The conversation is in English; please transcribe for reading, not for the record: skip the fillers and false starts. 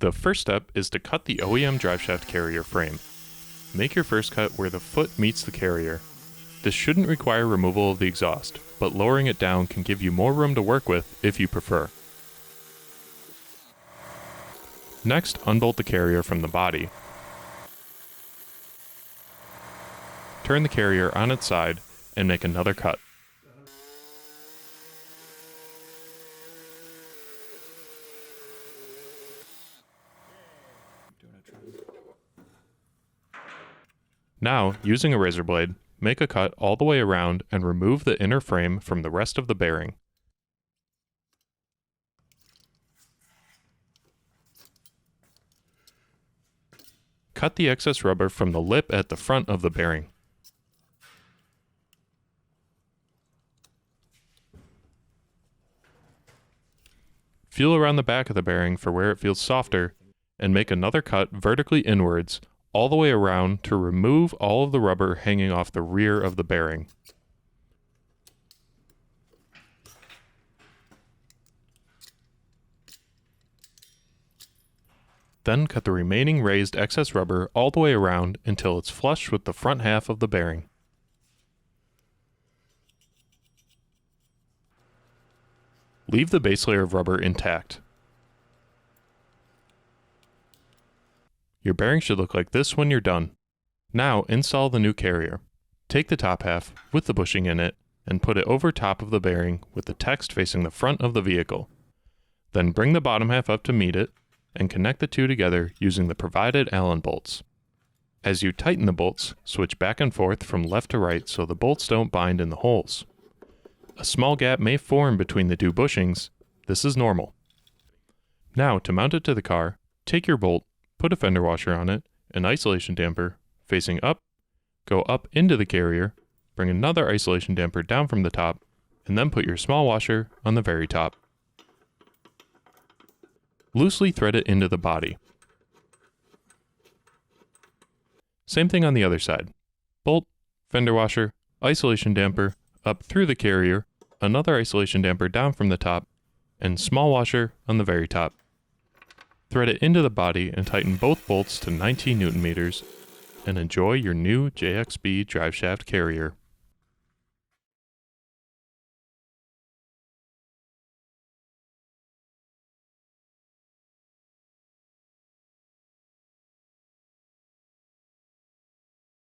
The first step is to cut the OEM driveshaft carrier frame. Make your first cut where the foot meets the carrier. This shouldn't require removal of the exhaust, but lowering it down can give you more room to work with if you prefer. Next, unbolt the carrier from the body. Turn the carrier on its side and make another cut. Now, using a razor blade, make a cut all the way around and remove the inner frame from the rest of the bearing. Cut the excess rubber from the lip at the front of the bearing. Feel around the back of the bearing for where it feels softer, and make another cut vertically inwards all the way around to remove all of the rubber hanging off the rear of the bearing. Then cut the remaining raised excess rubber all the way around until it's flush with the front half of the bearing. Leave the base layer of rubber intact. Your bearing should look like this when you're done. Now install the new carrier. Take the top half, with the bushing in it, and put it over top of the bearing with the text facing the front of the vehicle. Then bring the bottom half up to meet it, and connect the two together using the provided Allen bolts. As you tighten the bolts, switch back and forth from left to right so the bolts don't bind in the holes. A small gap may form between the two bushings. This is normal. Now, to mount it to the car, take your bolt, put a fender washer on it, an isolation damper, facing up, go up into the carrier, bring another isolation damper down from the top, and then put your small washer on the very top. Loosely thread it into the body. Same thing on the other side. Bolt, fender washer, isolation damper, up through the carrier, another isolation damper down from the top, and small washer on the very top. Thread it into the body and tighten both bolts to 19 Newton meters, and enjoy your new JXB driveshaft carrier.